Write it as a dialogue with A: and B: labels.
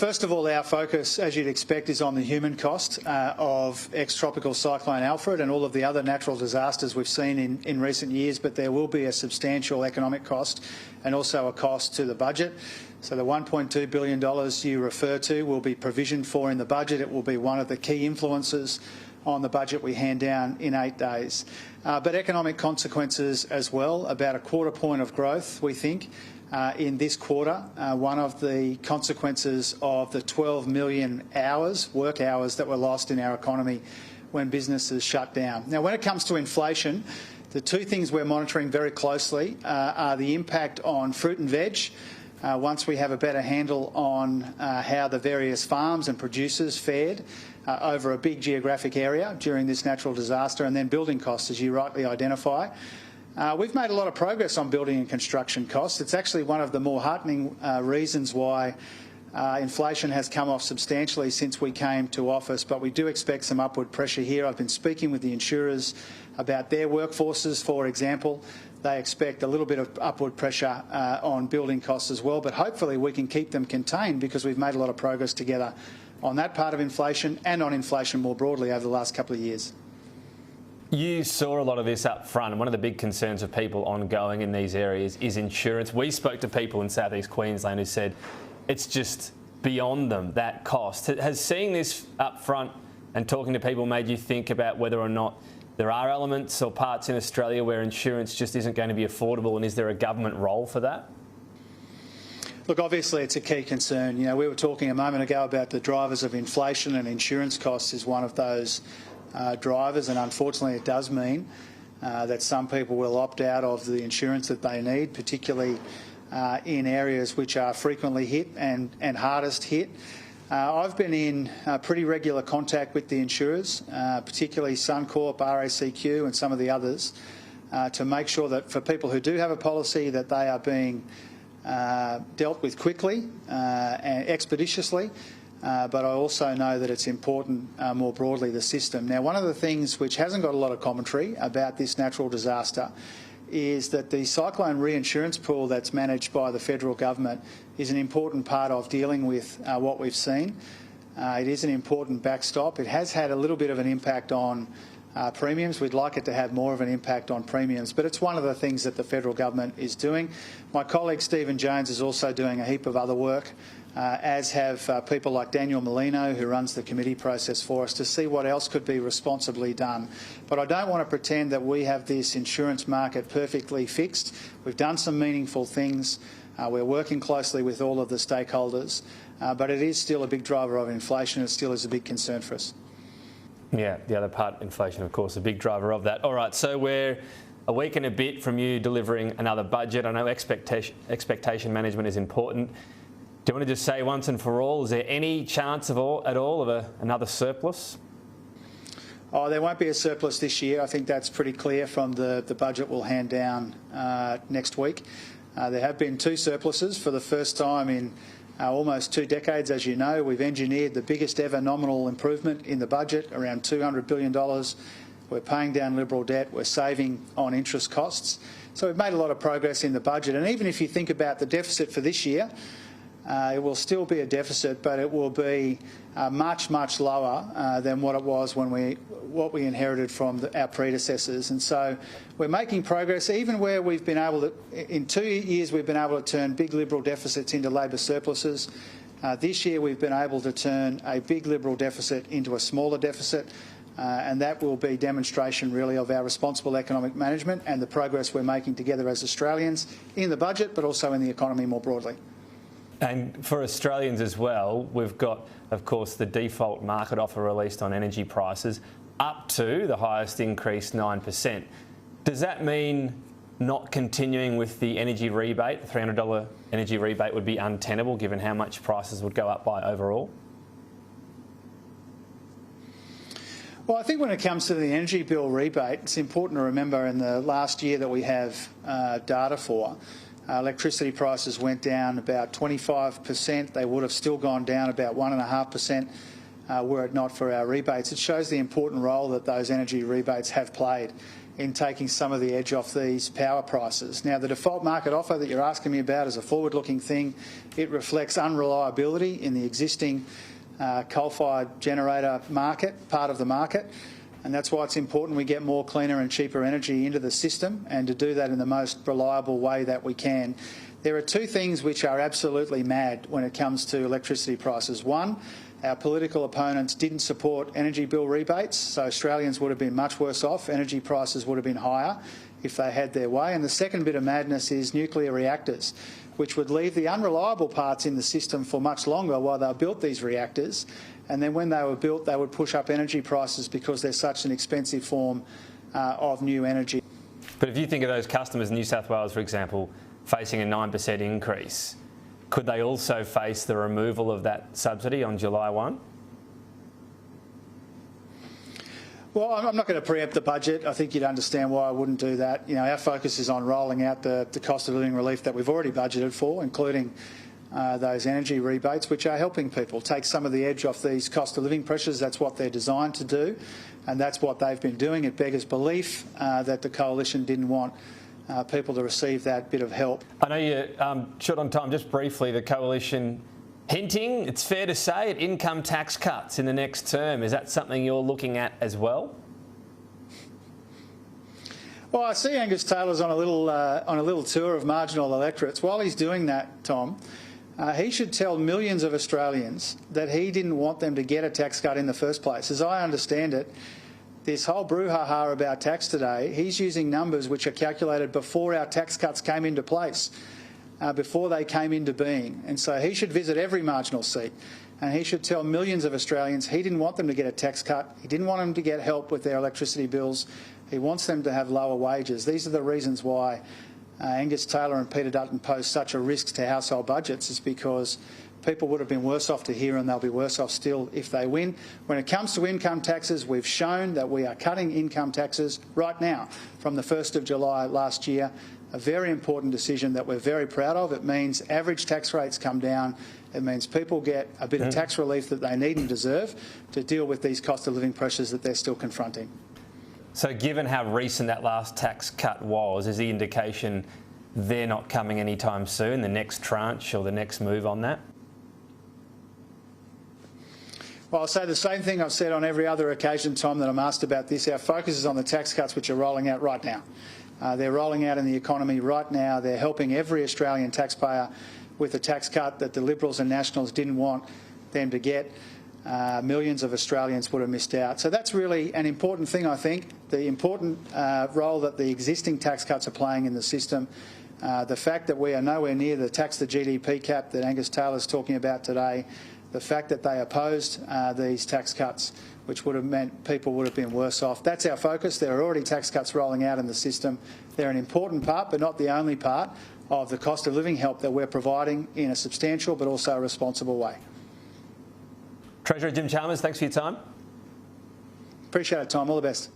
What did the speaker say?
A: first of all, our focus, as you'd expect, is on the human cost of ex-tropical Cyclone Alfred and all of the other natural disasters we've seen in recent years, but there will be a substantial economic cost and also a cost to the budget. So the $1.2 billion you refer to will be provisioned for in the budget. It will be one of the key influences on the budget we hand down in 8 days. But economic consequences as well, about a quarter point of growth, we think, in this quarter. One of the consequences of the 12 million work hours that were lost in our economy when businesses shut down. Now, when it comes to inflation, the two things we're monitoring very closely are the impact on fruit and veg. Once we have a better handle on how the various farms and producers fared over a big geographic area during this natural disaster, and then building costs, as you rightly identify. We've made a lot of progress on building and construction costs. It's actually one of the more heartening reasons why inflation has come off substantially since we came to office, but we do expect some upward pressure here. I've been speaking with the insurers about their workforces, for example. They expect a little bit of upward pressure on building costs as well, but hopefully we can keep them contained because we've made a lot of progress together on that part of inflation and on inflation more broadly over the last couple of years.
B: You saw a lot of this up front, and one of the big concerns of people ongoing in these areas is insurance. We spoke to people in South East Queensland who said it's just beyond them, that cost. Has seeing this up front and talking to people made you think about whether or not there are elements or parts in Australia where insurance just isn't going to be affordable, and is there a government role for that?
A: Look, obviously it's a key concern. You know, we were talking a moment ago about the drivers of inflation, and insurance costs is one of those drivers, and unfortunately it does mean that some people will opt out of the insurance that they need, particularly in areas which are frequently hit and hardest hit. I've been in pretty regular contact with the insurers, particularly Suncorp, RACQ and some of the others, to make sure that for people who do have a policy that they are being dealt with quickly and expeditiously. But I also know that it's important more broadly, the system. Now, one of the things which hasn't got a lot of commentary about this natural disaster is that the cyclone reinsurance pool that's managed by the federal government is an important part of dealing with what we've seen. It is an important backstop. It has had a little bit of an impact on premiums. We'd like it to have more of an impact on premiums, but it's one of the things that the federal government is doing. My colleague Stephen Jones is also doing a heap of other work, as have people like Daniel Molino, who runs the committee process for us, to see what else could be responsibly done. But I don't want to pretend that we have this insurance market perfectly fixed. We've done some meaningful things. We're working closely with all of the stakeholders, but it is still a big driver of inflation. It still is a big concern for us.
B: Yeah, the other part, inflation, of course, a big driver of that. All right, so we're a week and a bit from you delivering another budget. I know expectation management is important. Do you want to just say once and for all, is there any chance at all of another surplus?
A: Oh, there won't be a surplus this year. I think that's pretty clear from the budget we'll hand down next week. There have been two surpluses for the first time in almost 2 decades, as you know. We've engineered the biggest ever nominal improvement in the budget, around $200 billion. We're paying down Liberal debt. We're saving on interest costs. So we've made a lot of progress in the budget. And even if you think about the deficit for this year, it will still be a deficit, but it will be much, much lower than what it was when what we inherited from our predecessors. And so we're making progress, even where we've been able to, in 2 years, we've been able to turn big Liberal deficits into Labor surpluses. This year, we've been able to turn a big Liberal deficit into a smaller deficit. And that will be demonstration, really, of our responsible economic management and the progress we're making together as Australians in the budget, but also in the economy more broadly.
B: And for Australians as well, we've got, of course, the default market offer released on energy prices up to the highest increase, 9%. Does that mean not continuing with the energy rebate, the $300 energy rebate, would be untenable given how much prices would go up by overall?
A: Well, I think when it comes to the energy bill rebate, it's important to remember in the last year that we have data for, electricity prices went down about 25%. They would have still gone down about 1.5% were it not for our rebates. It shows the important role that those energy rebates have played in taking some of the edge off these power prices. Now, the default market offer that you're asking me about is a forward-looking thing. It reflects unreliability in the existing coal-fired generator market, part of the market, and that's why it's important we get more cleaner and cheaper energy into the system, and to do that in the most reliable way that we can. There are two things which are absolutely mad when it comes to electricity prices. One, our political opponents didn't support energy bill rebates, so Australians would have been much worse off. Energy prices would have been higher if they had their way. And the second bit of madness is nuclear reactors, which would leave the unreliable parts in the system for much longer while they built these reactors. And then when they were built, they would push up energy prices because they're such an expensive form of new energy.
B: But if you think of those customers in New South Wales, for example, facing a 9% increase, could they also face the removal of that subsidy on July 1?
A: Well, I'm not going to preempt the budget. I think you'd understand why I wouldn't do that. You know, our focus is on rolling out the cost of living relief that we've already budgeted for, including those energy rebates, which are helping people take some of the edge off these cost of living pressures. That's what they're designed to do, and that's what they've been doing. It beggars belief that the Coalition didn't want people to receive that bit of help.
B: I know you're short on time. Just briefly, the Coalition hinting, it's fair to say, at income tax cuts in the next term. Is that something you're looking at as well?
A: Well, I see Angus Taylor's on a little tour of marginal electorates. While he's doing that, Tom, he should tell millions of Australians that he didn't want them to get a tax cut in the first place. As I understand it, this whole brouhaha about tax today, he's using numbers which are calculated before our tax cuts came into place, before they came into being. And so he should visit every marginal seat, and he should tell millions of Australians he didn't want them to get a tax cut. He didn't want them to get help with their electricity bills. He wants them to have lower wages. These are the reasons why Angus Taylor and Peter Dutton pose such a risk to household budgets, is because people would have been worse off to hear, and they'll be worse off still if they win. When it comes to income taxes, we've shown that we are cutting income taxes right now from the 1st of July last year. A very important decision that we're very proud of. It means average tax rates come down. It means people get a bit of tax relief that they need and deserve to deal with these cost of living pressures that they're still confronting.
B: So given how recent that last tax cut was, is the indication they're not coming anytime soon, the next tranche or the next move on that?
A: Well, I'll say the same thing I've said on every other occasion, Tom, that I'm asked about this. Our focus is on the tax cuts which are rolling out right now. They're rolling out in the economy right now. They're helping every Australian taxpayer with a tax cut that the Liberals and Nationals didn't want them to get. Millions of Australians would have missed out. So that's really an important thing, I think, the important role that the existing tax cuts are playing in the system. The fact that we are nowhere near the tax to GDP cap that Angus Taylor's talking about today, the fact that they opposed these tax cuts, which would have meant people would have been worse off. That's our focus. There are already tax cuts rolling out in the system. They're an important part, but not the only part, of the cost of living help that we're providing in a substantial but also a responsible way.
B: Treasurer Jim Chalmers, thanks for your time.
A: Appreciate it, Tom. All the best.